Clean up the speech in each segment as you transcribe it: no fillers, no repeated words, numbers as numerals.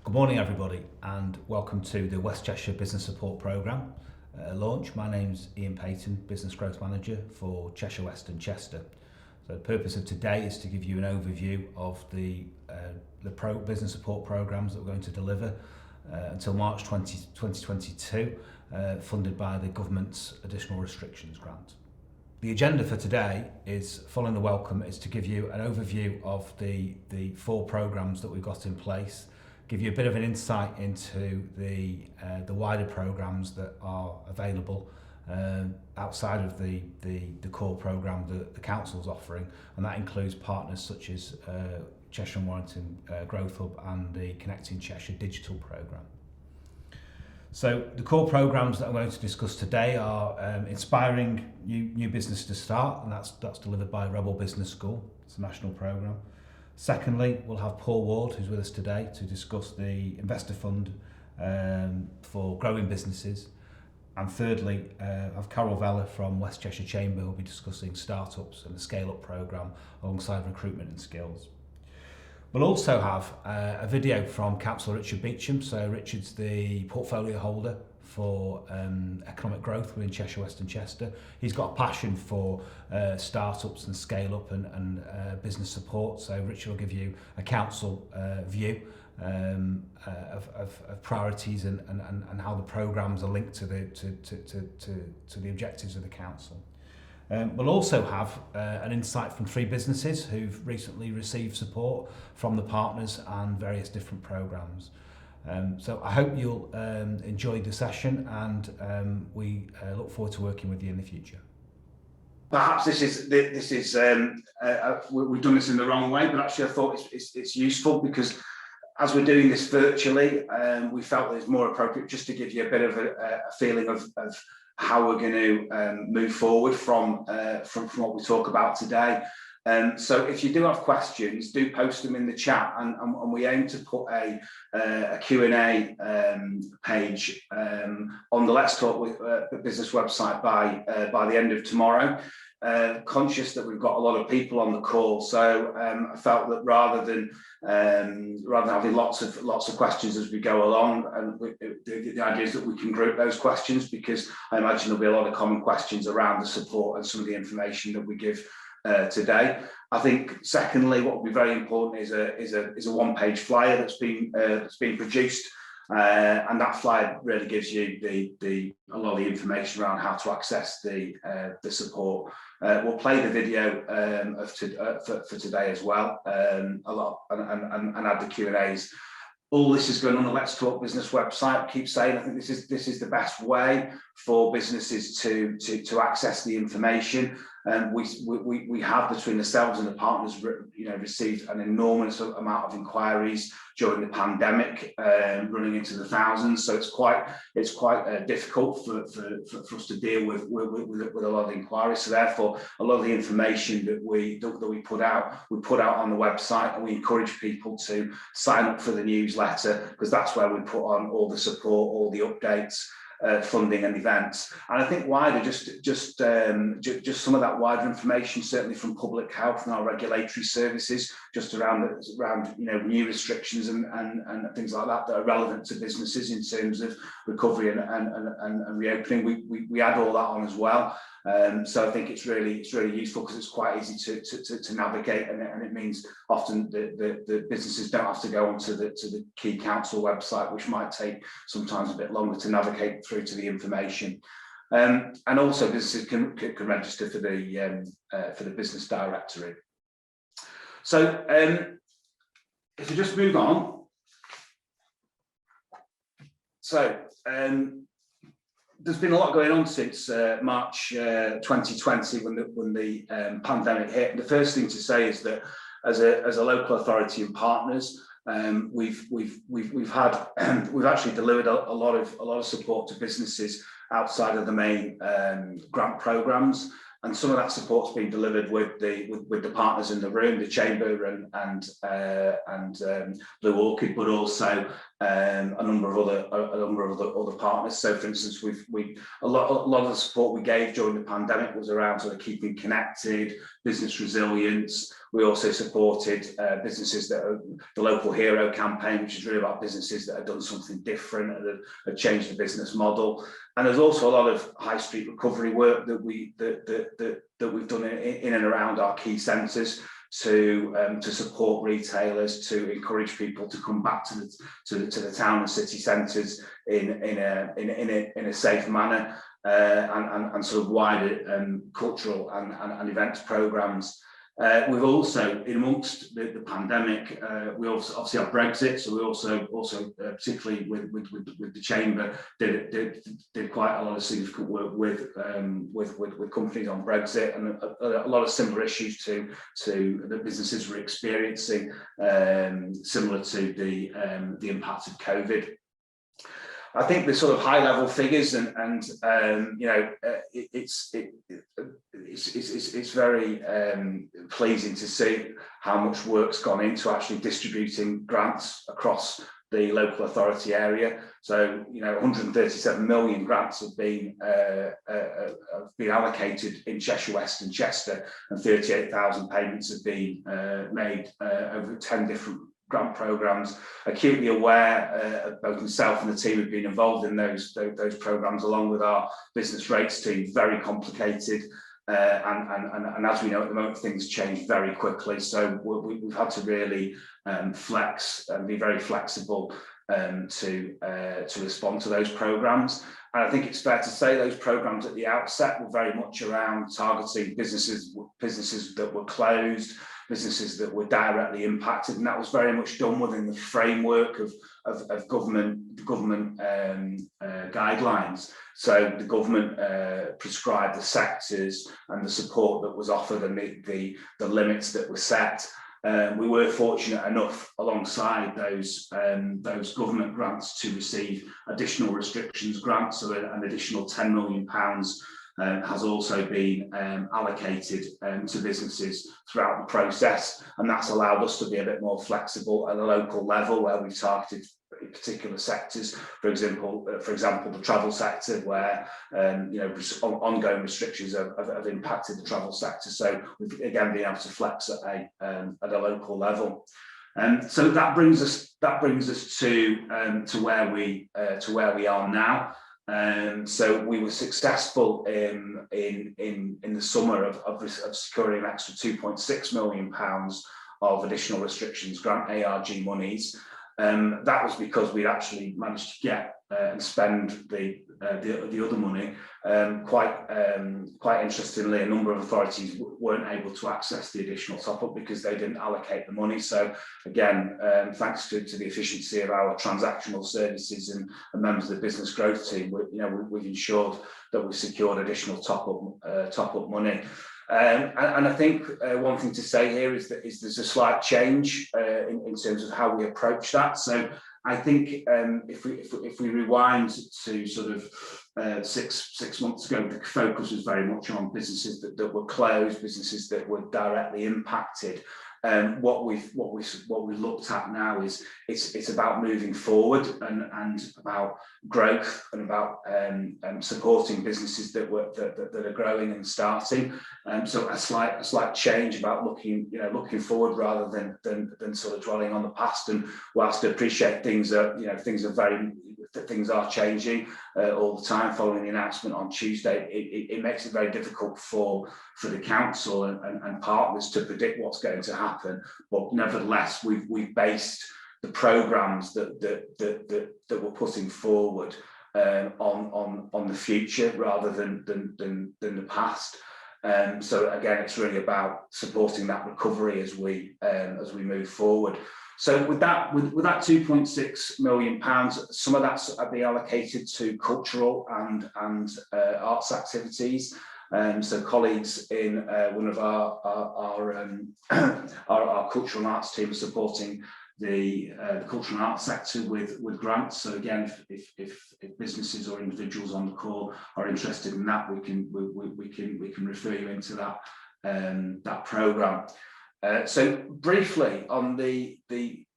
Good morning everybody and welcome to the West Cheshire Business Support Programme launch. My name's Iain Paton, Business Growth Manager for Cheshire West and Chester. So the purpose of today is to give you an overview of the business support programmes that we're going to deliver until March 2022, funded by the government's additional restrictions grant. The agenda for today is, following the welcome, is to give you an overview of the four programmes that we've got in place, give you a bit of an insight into the wider programmes that are available outside of the core programme that the council's offering, and that includes partners such as Cheshire and Warrington Growth Hub and the Connecting Cheshire digital programme. So the core programmes that I'm going to discuss today are inspiring new business to start, and that's delivered by Rebel Business School. It's a national programme. Secondly, we'll have Paul Ward, who's with us today, to discuss the investor fund for growing businesses. And thirdly, I have Carol Vella from West Cheshire Chamber, who will be discussing startups and the scale-up programme alongside recruitment and skills. We'll also have a video from Councillor Richard Beecham. So Richard's the portfolio holder for economic growth within Cheshire West and Chester. He's got a passion for startups and scale up and business support. So Richard will give you a council view of priorities and how the programmes are linked to the objectives of the council. We'll also have an insight from three businesses who've recently received support from the partners and various different programmes. So I hope you'll enjoy the session, and we look forward to working with you in the future. Perhaps this is we've done this in the wrong way, but actually I thought it's useful because as we're doing this virtually, we felt it's more appropriate just to give you a bit of a feeling of how we're going to move forward from what we talk about today. So if you do have questions, do post them in the chat, and we aim to put a Q&A page on the Let's Talk Business website by the end of tomorrow. Conscious that we've got a lot of people on the call, so I felt that rather than having lots of questions as we go along, and the idea is that we can group those questions, because I imagine there'll be a lot of common questions around the support and some of the information that we give today. I think secondly, what will be very important is a one-page flyer that's been produced, and that flyer really gives you a lot of the information around how to access the support. We'll play the video for today as well, a lot, and add the Q&As. All this is going on the Let's Talk Business website. Keep saying, I think this is the best way for businesses to access the information. We have, between ourselves and the partners, received an enormous amount of inquiries during the pandemic, running into the thousands. So it's quite difficult for us to deal with a lot of inquiries. So therefore, a lot of the information that we put out on the website, and we encourage people to sign up for the newsletter, because that's where we put on all the support, all the updates, funding and events. And I think wider, just some of that wider information, certainly from public health and our regulatory services, just around new restrictions and things like that are relevant to businesses in terms of recovery and reopening. We add all that on as well. So I think it's really useful, because it's quite easy to navigate, and it means often the businesses don't have to go onto the key council website, which might take sometimes a bit longer to navigate through to the information. And also businesses can register for the business directory. So if you just move on. So there's been a lot going on since March 2020, when the pandemic hit. And the first thing to say is that as a local authority and partners, we've actually delivered a lot of support to businesses outside of the main grant programmes. And some of that support's been delivered with the partners in the room, the Chamber and Blue Orchid, but also a number of other partners. So, for instance, a lot of the support we gave during the pandemic was around sort of keeping connected, business resilience. We also supported businesses that are the local hero campaign, which is really about businesses that have done something different and have changed the business model. And there's also a lot of high street recovery work that we've done in and around our key centres to support retailers, to encourage people to come back to the town and city centres in a safe manner, and sort of wider cultural and events programmes. We've also, in amongst the pandemic, we also obviously have Brexit, so we also particularly with the Chamber did quite a lot of significant work with companies on Brexit, and a lot of similar issues to the businesses were experiencing, similar to the impact of COVID. I think the sort of high level figures and you know, it's very pleasing to see how much work's gone into actually distributing grants across the local authority area. So, you know, 137 million grants have been allocated in Cheshire West and Chester, and 38,000 payments have been made over 10 different grant programmes. Acutely aware, both myself and the team have been involved in those programmes, along with our business rates team. Very complicated, and as we know at the moment, things change very quickly. So we've had to really flex and be very flexible to respond to those programmes. And I think it's fair to say those programmes at the outset were very much around targeting businesses that were closed, businesses that were directly impacted, and that was very much done within the framework of government guidelines. So the government prescribed the sectors and the support that was offered and the limits that were set. We were fortunate enough, alongside those government grants, to receive additional restrictions grants. So an additional £10 million has also been allocated to businesses throughout the process, and that's allowed us to be a bit more flexible at a local level, where we've targeted particular sectors. For example, the travel sector, where you know, ongoing restrictions have impacted the travel sector. So we've again been able to flex at a local level. So that brings us to where we are now. So we were successful in the summer of securing an extra £2.6 million of additional restrictions grant, ARG monies. That was because we'd actually managed to get and spend the other money. Quite interestingly, a number of authorities weren't able to access the additional top-up because they didn't allocate the money. So again, thanks to the efficiency of our transactional services and members of the business growth team, we've ensured that we've secured additional top-up money. And I think one thing to say here is that there's a slight change in terms of how we approach that. So I think if we rewind to sort of six months ago, the focus was very much on businesses that were closed, businesses that were directly impacted. What we've looked at now is it's about moving forward and about growth and about supporting businesses that are growing and starting. So a slight change about looking forward rather than sort of dwelling on the past. And whilst I appreciate things are changing all the time following the announcement on Tuesday, it makes it very difficult for the council and partners to predict what's going to happen. But nevertheless, we've based the programmes that we're putting forward on the future rather than the past. So again, it's really about supporting that recovery as we move forward. So with that £2.6 million, some of that's be allocated to cultural and arts activities. So colleagues in one of our cultural and arts team are supporting the cultural and arts sector with grants. So again, if businesses or individuals on the call are interested in that, we can refer you into that programme. So briefly on the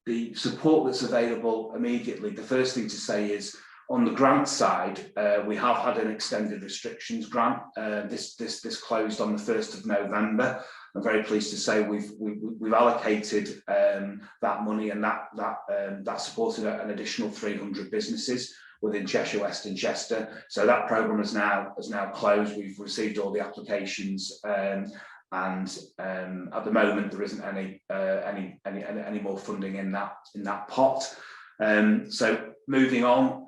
the support that's available immediately, the first thing to say is, on the grant side, we have had an extended restrictions grant. This closed on the 1st of November. I'm very pleased to say we've allocated that money, and that supported an additional 300 businesses within Cheshire West and Chester. So that programme has now closed. We've received all the applications, and at the moment there isn't any more funding in that pot. So moving on,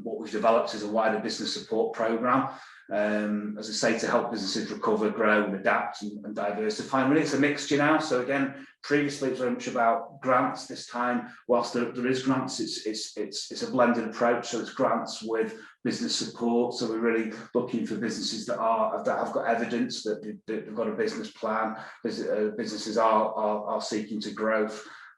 what we've developed is a wider business support programme, as I say, to help businesses recover, grow and adapt and diversify. And really it's a mixture now. So again, previously it was very much about grants. This time, whilst there is grants, it's a blended approach. So it's grants with business support. So we're really looking for businesses that have got evidence that they've got a business plan. Businesses are seeking to grow.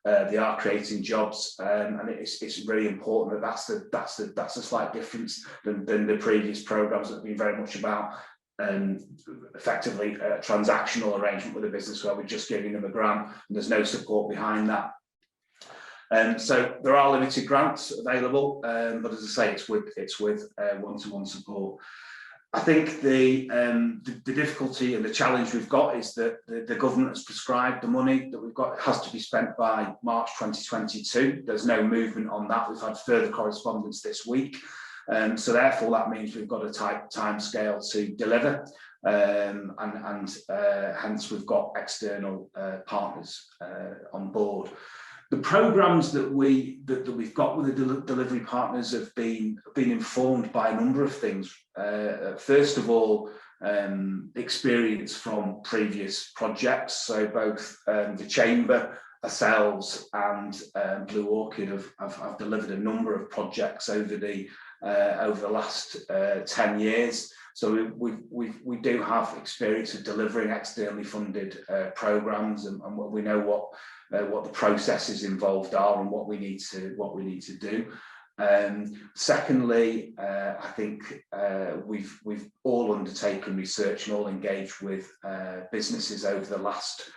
They are creating jobs, and it's really important that that's a slight difference than the previous programmes that have been very much about effectively a transactional arrangement with a business where we're just giving them a grant and there's no support behind that. So there are limited grants available, but as I say, it's with one-to-one support. I think the difficulty and the challenge we've got is that the government has prescribed the money that we've got has to be spent by March 2022. There's no movement on that. We've had further correspondence this week. So therefore, that means we've got a tight time scale to deliver. And hence we've got external partners on board. The programmes that we've got with the delivery partners have been informed by a number of things. First of all, experience from previous projects. So both the Chamber, ourselves, and Blue Orchid have delivered a number of projects over the last 10 years. So we do have experience of delivering externally funded programmes, and we know what the processes involved are and what we need to do. Secondly, I think we've all undertaken research and all engaged with businesses over the last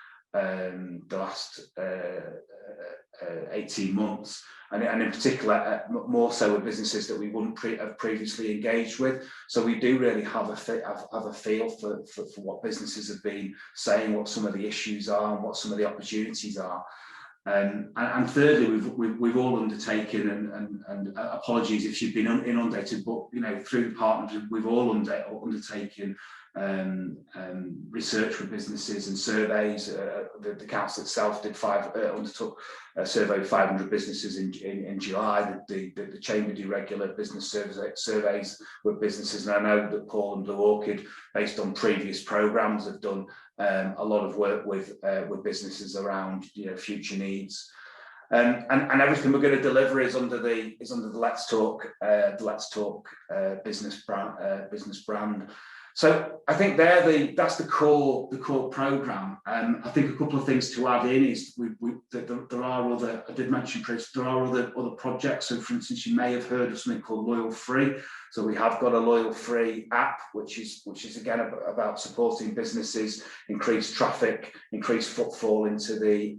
18 months, and in particular more so with businesses that we wouldn't have previously engaged with. So we do really have a feel for what businesses have been saying, what some of the issues are and what some of the opportunities are. And thirdly, we've all undertaken, and apologies if you've been inundated, but through the partners we've all undertaken research with businesses and surveys. The council itself undertook a survey of 500 businesses in July. The Chamber do regular business surveys with businesses, and I know that Paul and Blue Orchid, based on previous programmes, have done a lot of work with businesses around future needs. And everything we're going to deliver is under the Let's Talk business brand. So I think that's the core programme. I think a couple of things to add in is there are other, I did mention previously, there are other projects. So for instance, you may have heard of something called Loyal Free. So we have got a Loyal Free app, which is again about supporting businesses, increase traffic, increase footfall into the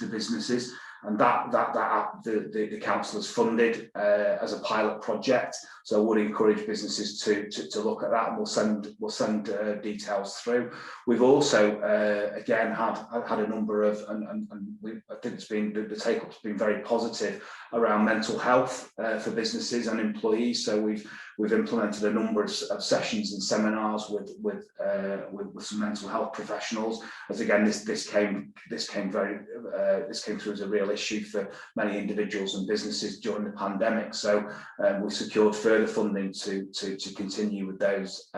businesses. And that app, the council has funded as a pilot project. So I would encourage businesses to look at that, and we'll send details through. We've also again had a number of, and I think the take-up's been very positive around mental health for businesses and employees. So we've implemented a number of sessions and seminars with some mental health professionals. As again, this came through as a real issue for many individuals and businesses during the pandemic. So we secured further funding to continue with those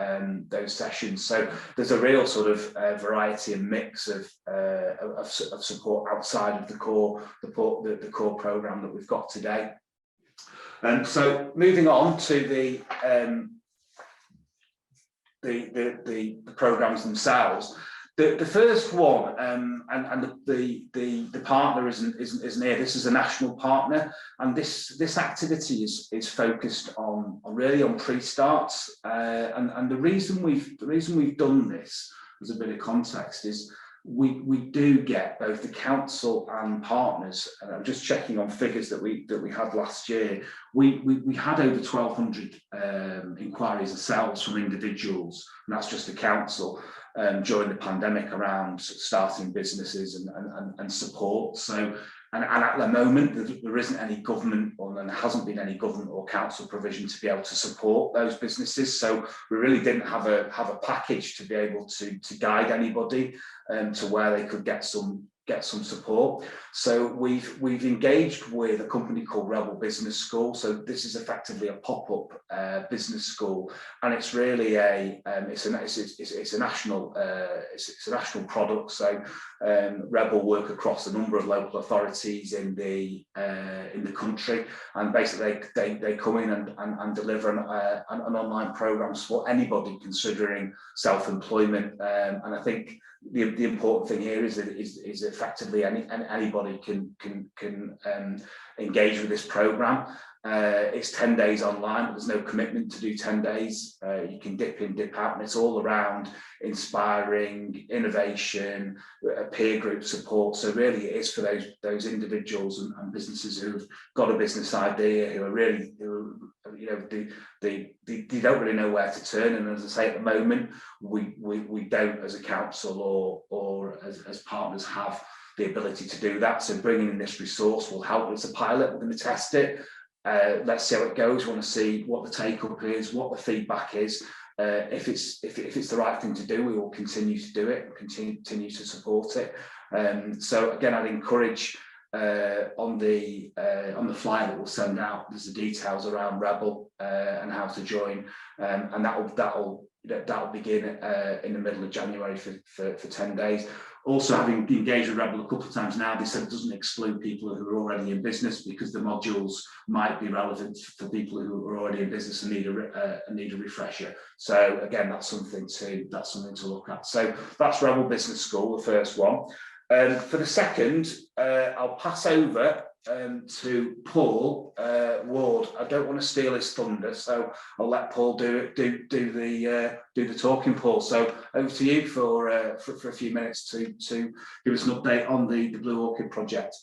sessions. So there's a real sort of variety and mix of support outside of the core programme that we've got today. So moving on to the programmes themselves. The first one, and the partner isn't here. This is a national partner, and this activity is focused on really on pre-starts. And the reason we've done this, as a bit of context, is we do get both the council and partners, and I'm just checking on figures that we had last year. We had over 1,200 inquiries ourselves from individuals, and that's just the council, during the pandemic around starting businesses and support. So, and at the moment, there isn't any government, or there hasn't been any government or council provision to be able to support those businesses. So we really didn't have a package to be able to guide anybody to where they could get some support. So we've engaged with a company called Rebel Business School. So this is effectively a pop-up business school, and it's really it's a national product. So Rebel work across a number of local authorities in the country, and basically they come in and deliver an online program for anybody considering self-employment. And I think the important thing here is effectively anybody can engage with this program. It's 10 days online, but there's no commitment to do 10 days. You can dip in, dip out, and it's all around inspiring innovation, peer group support. So really it is for those individuals and businesses who've got a business idea, who they don't really know where to turn. And as I say, at the moment, we don't, as a council or as partners, have the ability to do that. So bringing in this resource will help. It's a pilot, we're going to test it. Let's see how it goes. We want to see what the take up is, what the feedback is. If it's the right thing to do, we will continue to do it and continue to support it. So again, I'd encourage on the flyer that we'll send out, there's the details around Rebel and how to join, and that'll begin in the middle of January for 10 days. Also, having engaged with Rebel a couple of times now, they said it doesn't exclude people who are already in business, because the modules might be relevant for people who are already in business and need a refresher. So again, that's something to look at. So that's Rebel Business School, the first one. For the second, I'll pass over to Paul Ward. I don't want to steal his thunder, so I'll let Paul do the talking. Paul, so over to you for a few minutes to give us an update on the Blue Orchid project.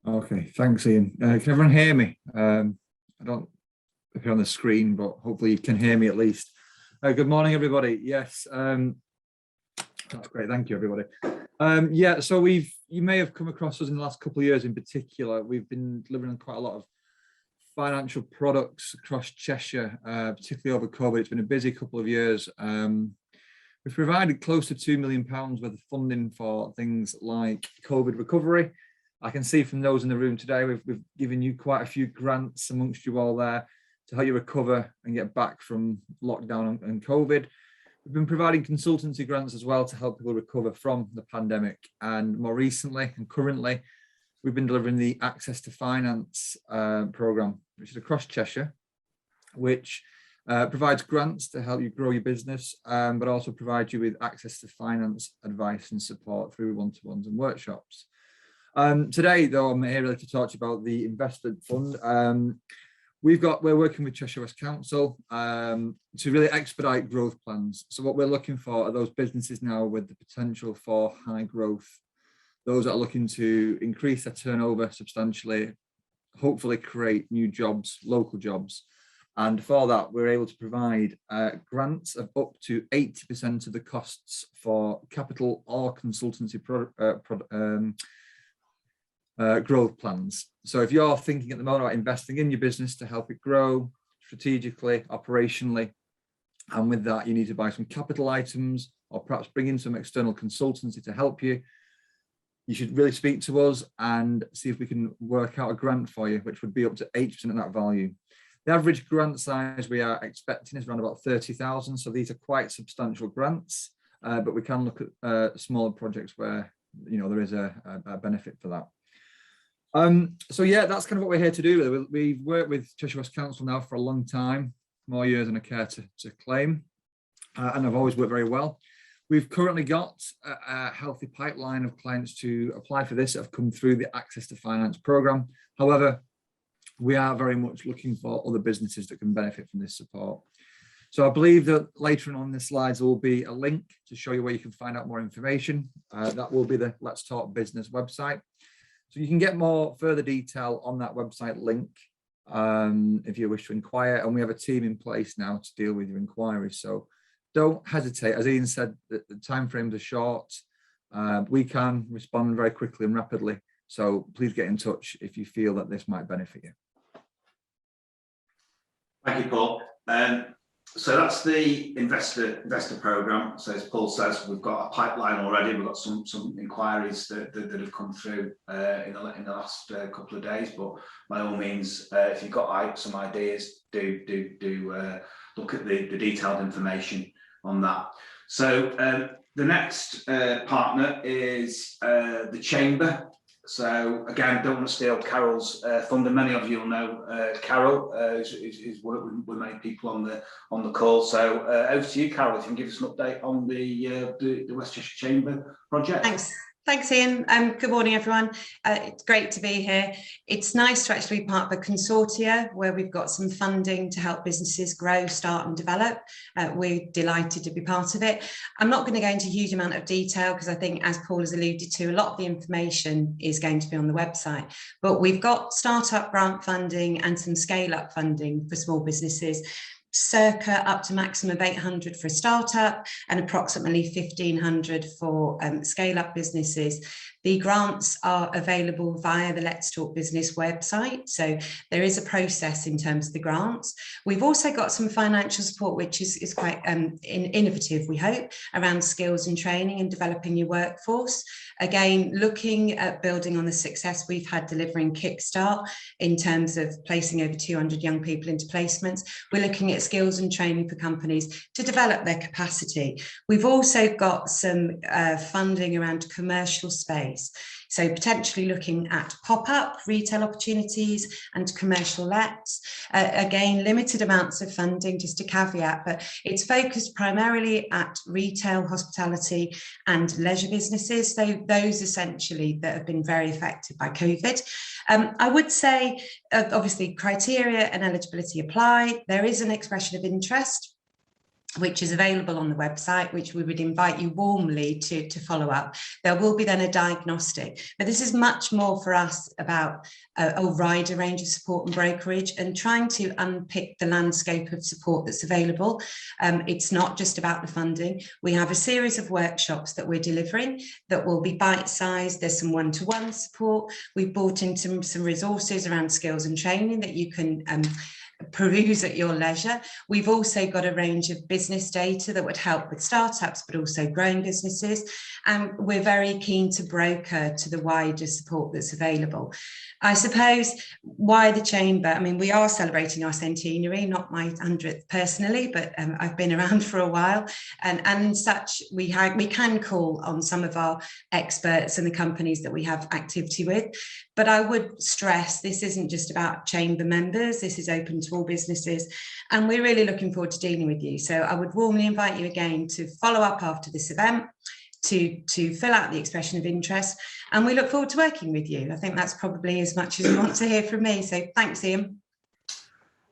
Okay, thanks, Ian. Can everyone hear me? I don't appear on the screen, but hopefully you can hear me at least. Good morning, everybody. Yes, that's great. Thank you, everybody. Yeah, so you may have come across us in the last couple of years in particular. We've been delivering quite a lot of financial products across Cheshire, particularly over COVID. It's been a busy couple of years. We've provided close to £2 million worth of funding for things like COVID recovery. I can see from those in the room today, we've given you quite a few grants amongst you all there to help you recover and get back from lockdown and COVID. We've been providing consultancy grants as well to help people recover from the pandemic. And more recently and currently, we've been delivering the Access to Finance programme, which is across Cheshire, which provides grants to help you grow your business, but also provides you with access to finance advice and support through one-to-ones and workshops. Today, though, I'm here really to talk to you about the investment fund. We're working with Cheshire West Council to really expedite growth plans. So what we're looking for are those businesses now with the potential for high growth, those that are looking to increase their turnover substantially, hopefully create new jobs, local jobs. And for that, we're able to provide grants of up to 80% of the costs for capital or consultancy growth plans. So if you're thinking at the moment about investing in your business to help it grow strategically, operationally, and with that you need to buy some capital items or perhaps bring in some external consultancy to help you, you should really speak to us and see if we can work out a grant for you, which would be up to 8% of that value. The average grant size we are expecting is around about 30,000. So these are quite substantial grants, but we can look at smaller projects where there is a benefit for that. So yeah, that's kind of what we're here to do. We've worked with Cheshire West Council now for a long time, more years than I care to claim, and I've always worked very well. We've currently got a healthy pipeline of clients to apply for this that have come through the Access to Finance programme. However, we are very much looking for other businesses that can benefit from this support. So I believe that later on the slides there will be a link to show you where you can find out more information. That will be the Let's Talk Business website. So you can get more further detail on that website link if you wish to inquire, and we have a team in place now to deal with your inquiries. So don't hesitate. As Iain said, the timeframes are short. We can respond very quickly and rapidly. So please get in touch if you feel that this might benefit you. Thank you, Paul. So that's the investor programme. So as Paul says, we've got a pipeline already. We've got some inquiries that have come through in the last couple of days. But by all means, if you've got some ideas, do look at the detailed information on that. So the next partner is the Chamber. So again, don't want to steal Carol's thunder. Many of you will know Carol is worked with many people on the call. So over to you, Carol, if you can give us an update on the West Cheshire Chamber project. Thanks, Iain. Good morning, everyone. It's great to be here. It's nice to actually be part of a consortia where we've got some funding to help businesses grow, start and develop. We're delighted to be part of it. I'm not going to go into a huge amount of detail because I think, as Paul has alluded to, a lot of the information is going to be on the website. But we've got startup grant funding and some scale-up funding for small businesses, circa up to maximum of 800 for a startup and approximately 1,500 for scale-up businesses. The grants are available via the Let's Talk Business website, so there is a process in terms of the grants. We've also got some financial support, which is quite innovative, we hope, around skills and training and developing your workforce. Again, looking at building on the success we've had delivering Kickstart in terms of placing over 200 young people into placements, we're looking at skills and training for companies to develop their capacity. We've also got some funding around commercial space. So potentially looking at pop-up retail opportunities and commercial lets. Again, limited amounts of funding, just a caveat, but it's focused primarily at retail, hospitality and leisure businesses. So those essentially that have been very affected by COVID. I would say, obviously, criteria and eligibility apply. There is an expression of interest which is available on the website, which we would invite you warmly to follow up. There will be then a diagnostic, but this is much more for us about a wider range of support and brokerage and trying to unpick the landscape of support that's available. It's not just about the funding. We have a series of workshops that we're delivering that will be bite-sized. There's some one-to-one support. We've brought in some resources around skills and training that you can peruse at your leisure. We've also got a range of business data that would help with startups, but also growing businesses. And we're very keen to broker to the wider support that's available. I suppose why the Chamber? I mean, we are celebrating our centenary, not my 100th personally, but I've been around for a while. And such, we can call on some of our experts and the companies that we have activity with. But I would stress this isn't just about Chamber members. This is open to all businesses. And we're really looking forward to dealing with you. So I would warmly invite you again to follow up after this event, to fill out the expression of interest, and we look forward to working with you. I think that's probably as much as you want to hear from me. So thanks, Iain.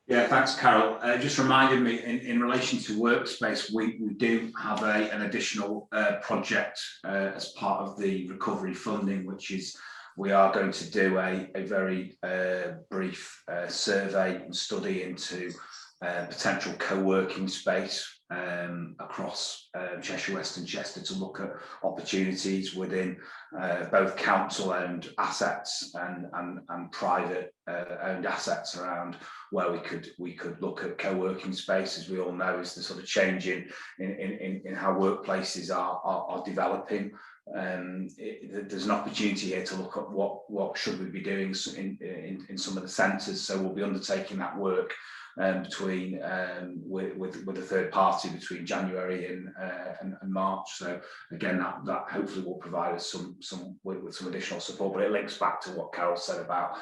Yeah, thanks, Carol. Just reminded me in relation to workspace, we do have an additional project as part of the recovery funding, which is we are going to do a very brief survey and study into potential co-working space across Cheshire West and Chester to look at opportunities within both council-owned assets and private owned assets around where we could look at co-working space. As we all know, is the sort of change in how workplaces are developing. There's an opportunity here to look at what should we be doing in some of the centres. So we'll be undertaking that work between with a third party between January and March. So again, that hopefully will provide us with some additional support. But it links back to what Carol said about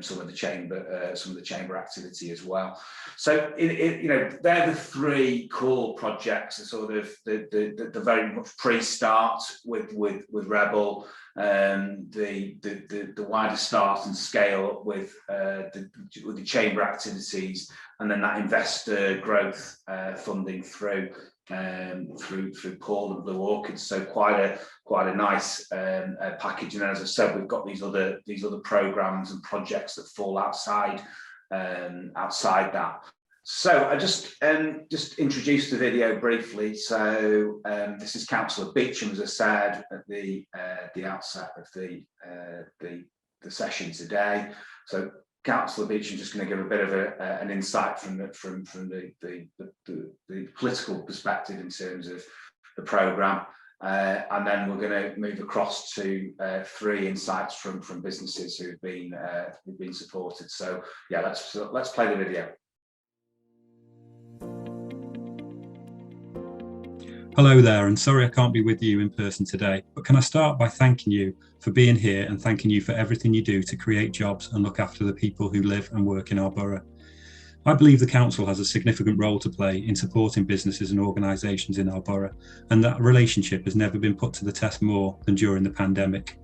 some of the chamber activity as well. So they're the three core projects. The sort of the very much pre-start with Rebel. the wider start and scale with the chamber activities, and then that investor growth funding through Paul and Blue Orchid. So quite a nice package. And as I said, we've got these other programs and projects that fall outside that. So I just introduced the video briefly. So this is Councillor Beecham, as I said at the outset of the session today. So Councillor Beecham just going to give a bit of an insight from the political perspective in terms of the programme, and then we're going to move across to 3 insights from businesses who've been supported. So yeah, let's play the video. Hello there, and sorry I can't be with you in person today, but can I start by thanking you for being here and thanking you for everything you do to create jobs and look after the people who live and work in our borough. I believe the council has a significant role to play in supporting businesses and organisations in our borough, and that relationship has never been put to the test more than during the pandemic.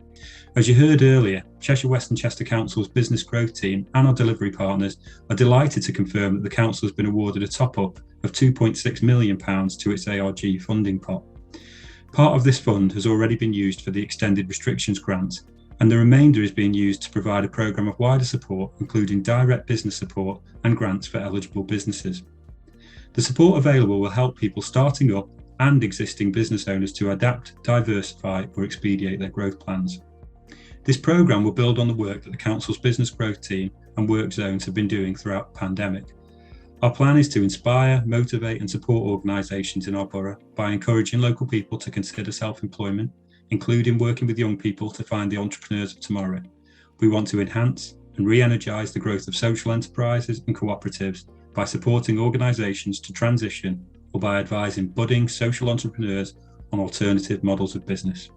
As you heard earlier, Cheshire West and Chester Council's business growth team and our delivery partners are delighted to confirm that the council has been awarded a top-up of £2.6 million to its ARG funding pot. Part of this fund has already been used for the extended restrictions grant, and the remainder is being used to provide a programme of wider support, including direct business support and grants for eligible businesses. The support available will help people starting up and existing business owners to adapt, diversify or expedite their growth plans. This programme will build on the work that the Council's business growth team and work zones have been doing throughout the pandemic. Our plan is to inspire, motivate and support organisations in our borough by encouraging local people to consider self-employment, including working with young people to find the entrepreneurs of tomorrow. We want to enhance and re-energise the growth of social enterprises and cooperatives by supporting organisations to transition or by advising budding social entrepreneurs on alternative models of business.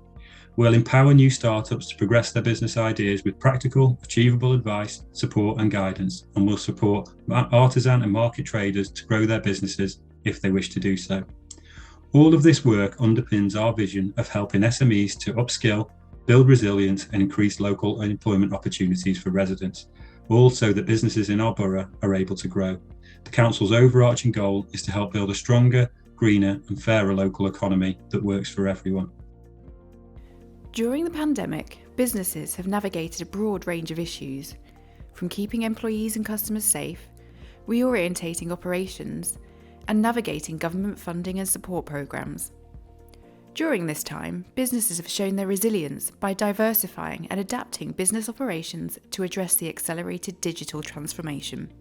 We'll empower new startups to progress their business ideas with practical, achievable advice, support and guidance, and we'll support artisan and market traders to grow their businesses if they wish to do so. All of this work underpins our vision of helping SMEs to upskill, build resilience and increase local employment opportunities for residents, all so that businesses in our borough are able to grow. The Council's overarching goal is to help build a stronger, greener and fairer local economy that works for everyone. During the pandemic, businesses have navigated a broad range of issues, from keeping employees and customers safe, reorientating operations, and navigating government funding and support programmes. During this time, businesses have shown their resilience by diversifying and adapting business operations to address the accelerated digital transformation.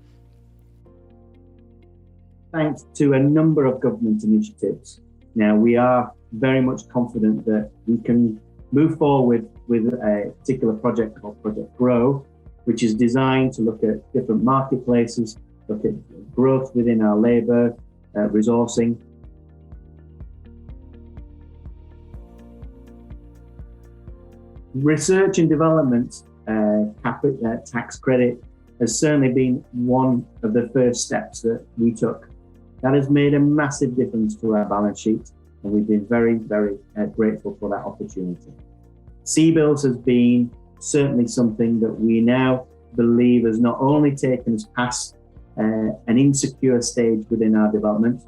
Thanks to a number of government initiatives, now we are very much confident that we can move forward with a particular project called Project Grow, which is designed to look at different marketplaces, look at growth within our labour, resourcing. Research and development tax credit has certainly been one of the first steps that we took. That has made a massive difference to our balance sheet, and we've been very, very grateful for that opportunity. CBILS has been certainly something that we now believe has not only taken us past an insecure stage within our development,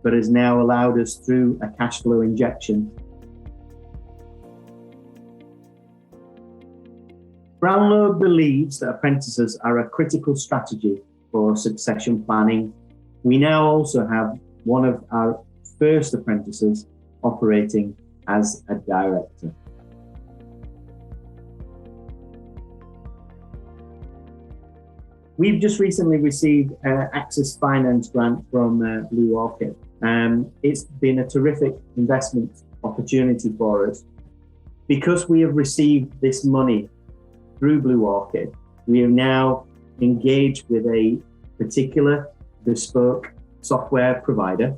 but has now allowed us through a cash flow injection. Brownlow believes that apprentices are a critical strategy for succession planning. We now also have one of our first apprentices operating as a director. We've just recently received Access Finance grant from Blue Orchid. It's been a terrific investment opportunity for us. Because we have received this money through Blue Orchid, we have now engaged with a particular bespoke software provider,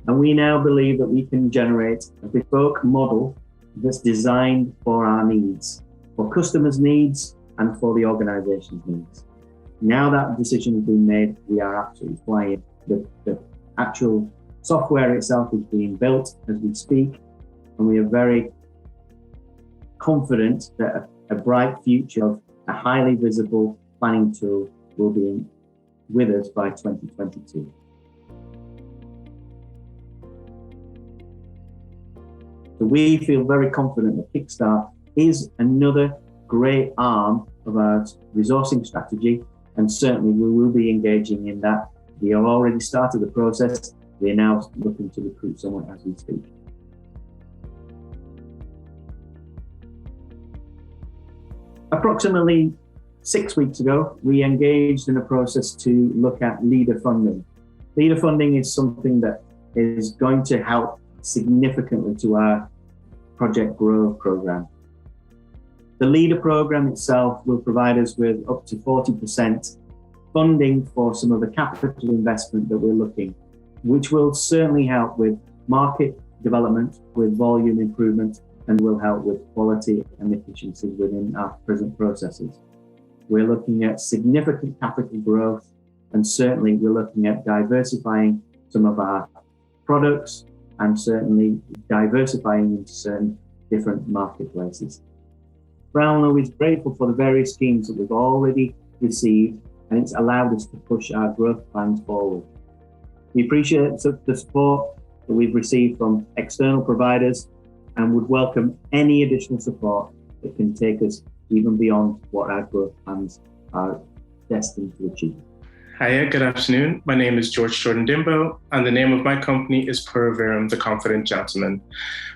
and we now believe that we can generate a bespoke model that's designed for our needs, for customers' needs and for the organisation's needs. Now that decision has been made, we are absolutely flying. The actual software itself is being built as we speak, and we are very confident that a bright future of a highly visible planning tool will be with us by 2022. So we feel very confident that Kickstart is another great arm of our resourcing strategy, and certainly we will be engaging in that. We have already started the process. We are now looking to recruit someone as we speak. Approximately 6 weeks ago, we engaged in a process to look at leader funding. Leader funding is something that is going to help significantly to our Project Grow program. The leader program itself will provide us with up to 40% funding for some of the capital investment that we're looking, which will certainly help with market development, with volume improvement, and will help with quality and efficiency within our present processes. We're looking at significant capital growth, and certainly we're looking at diversifying some of our products and certainly diversifying into certain different marketplaces. Brownlow is grateful for the various schemes that we've already received, and it's allowed us to push our growth plans forward. We appreciate the support that we've received from external providers and would welcome any additional support that can take us even beyond what our growth plans are destined to achieve. Hiya, good afternoon. My name is George Jordan Dimbo, and the name of my company is Purovirum, the Confident Gentleman.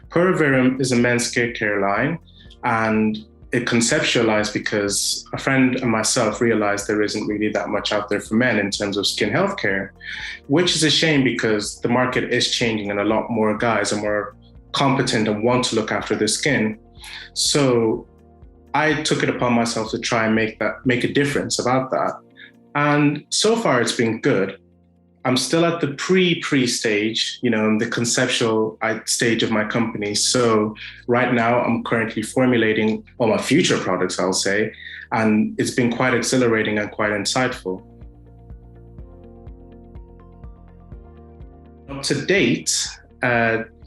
Purovirum is a men's skincare line, and it conceptualized because a friend and myself realized there isn't really that much out there for men in terms of skin healthcare, which is a shame because the market is changing and a lot more guys are more competent and want to look after their skin. So I took it upon myself to try and make a difference about that. And so far it's been good. I'm still at the pre stage, the conceptual stage of my company. So right now I'm currently formulating all my future products, I'll say, and it's been quite exhilarating and quite insightful. Up to date,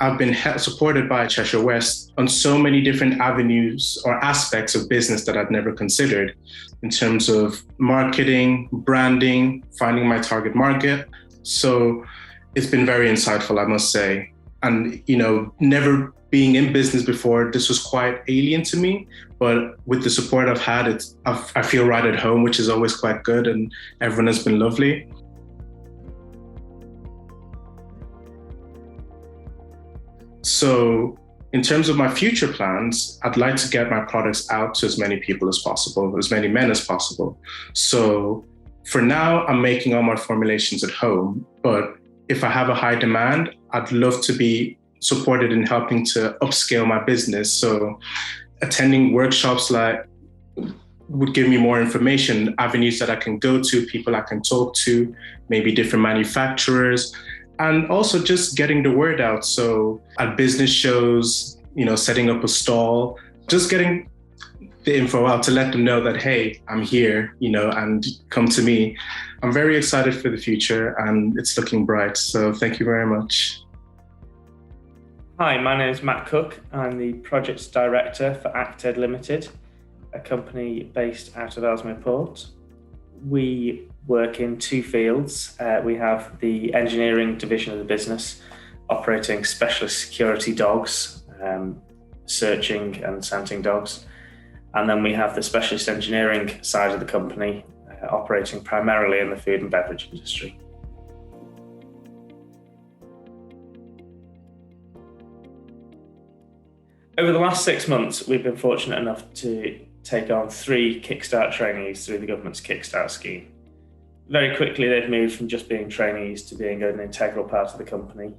I've been supported by Cheshire West on so many different avenues or aspects of business that I've never considered in terms of marketing, branding, finding my target market. So it's been very insightful, I must say. And, never being in business before, this was quite alien to me. But with the support I've had, I feel right at home, which is always quite good. And everyone has been lovely. So in terms of my future plans, I'd like to get my products out to as many people as possible, as many men as possible. So for now, I'm making all my formulations at home, but if I have a high demand, I'd love to be supported in helping to upscale my business. So attending workshops would give me more information, avenues that I can go to, people I can talk to, maybe different manufacturers, and also just getting the word out. So at business shows, setting up a stall, just getting the info out to let them know that, hey, I'm here, and come to me. I'm very excited for the future and it's looking bright. So thank you very much. Hi, my name is Matt Cook. I'm the Projects Director for ActEd Limited, a company based out of Ellesmere Port. We work in two fields. We have the engineering division of the business, operating specialist security dogs, searching and scenting dogs. And then we have the specialist engineering side of the company, operating primarily in the food and beverage industry. Over the last 6 months, we've been fortunate enough to take on 3 Kickstart trainees through the government's Kickstart scheme. Very quickly, they've moved from just being trainees to being an integral part of the company,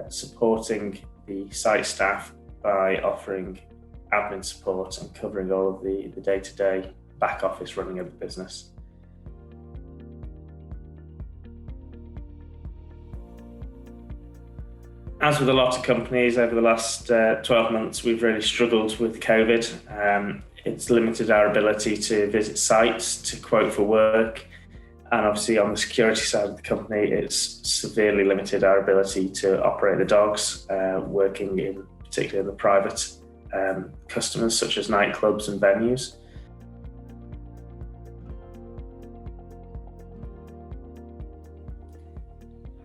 supporting the site staff by offering admin support and covering all of the day-to-day back office running of the business. As with a lot of companies over the last 12 months, we've really struggled with COVID. It's limited our ability to visit sites, to quote for work. And obviously on the security side of the company, it's severely limited our ability to operate the dogs, working particularly in the private customers such as nightclubs and venues.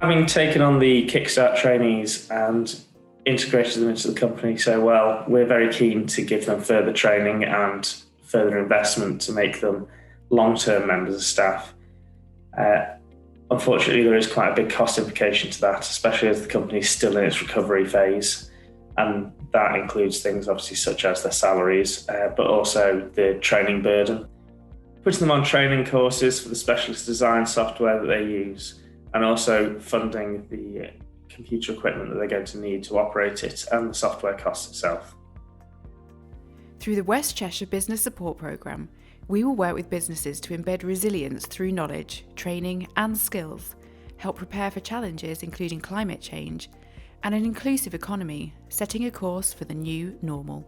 Having taken on the Kickstart trainees and integrated them into the company so well, we're very keen to give them further training and further investment to make them long-term members of staff. Unfortunately, there is quite a big cost implication to that, especially as the company is still in its recovery phase. And that includes things obviously such as their salaries, but also the training burden. Putting them on training courses for the specialist design software that they use, and also funding the computer equipment that they're going to need to operate it and the software cost itself. Through the West Cheshire Business Support Programme, we will work with businesses to embed resilience through knowledge, training and skills, help prepare for challenges including climate change, and an inclusive economy, setting a course for the new normal.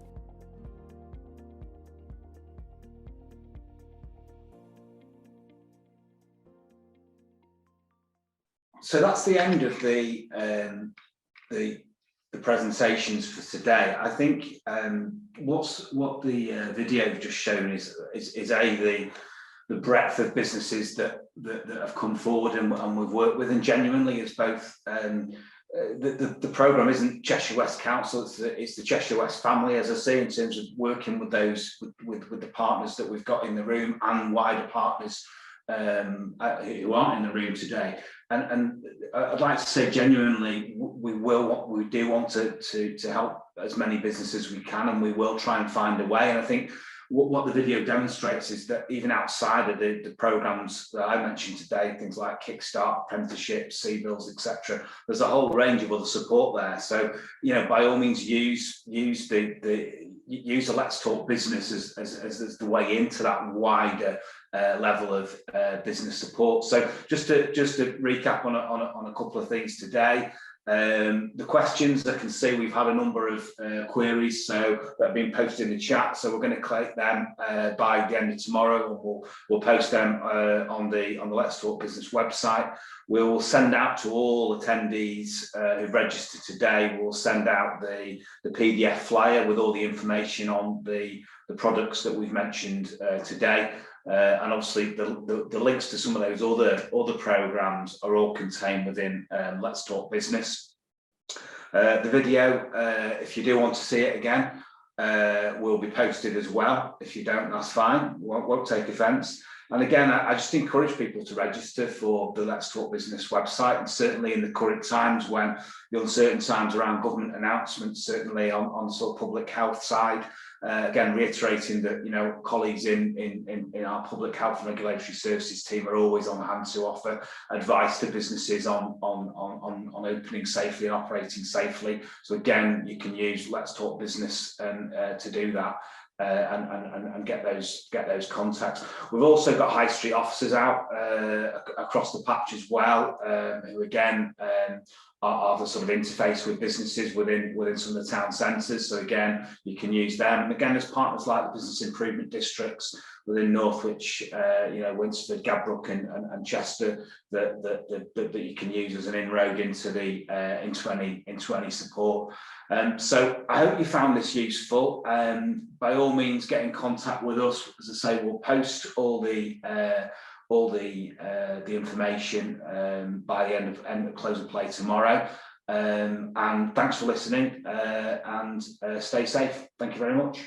So that's the end of the presentations for today. I think what the video have just shown is the breadth of businesses that have come forward and we've worked with, and genuinely it's both. The programme isn't Cheshire West Council; it's the Cheshire West family, as I say, in terms of working with those with the partners that we've got in the room and wider partners who aren't in the room today. And I'd like to say genuinely, we do want to help as many businesses as we can, and we will try and find a way. And I think what the video demonstrates is that even outside of the programs that I mentioned today, things like Kickstart, apprenticeships, CBILS, etc., there's a whole range of other support there. So, by all means, use the Let's Talk Business as the way into that wider level of business support. So just to recap on a couple of things today. The questions, I can see we've had a number of queries that have been posted in the chat, so we're going to collect them by the end of tomorrow, and we'll post them on the Let's Talk Business website. We will send out to all attendees who've registered today, we'll send out the PDF flyer with all the information on the products that we've mentioned today. And obviously the links to some of those other programs are all contained within Let's Talk Business. The video, if you do want to see it again, will be posted as well. If you don't, that's fine. Won't take offence. And again, I just encourage people to register for the Let's Talk Business website, and certainly in the current times when the uncertain times around government announcements, certainly on sort of public health side. Again, reiterating that colleagues in our public health and regulatory services team are always on hand to offer advice to businesses on opening safely and operating safely. So again, you can use Let's Talk Business to do that. And get those contacts. We've also got high street officers out across the patch as well, who again are the sort of interface with businesses within some of the town centres. So again, you can use them. And again, there's partners like the business improvement districts within Northwich, Winsford, Gadbrook, and Chester that you can use as an inroad into any support. So I hope you found this useful. By all means, get in contact with us. As I say, we'll post all the information by the end of close of play tomorrow. And thanks for listening, and stay safe. Thank you very much.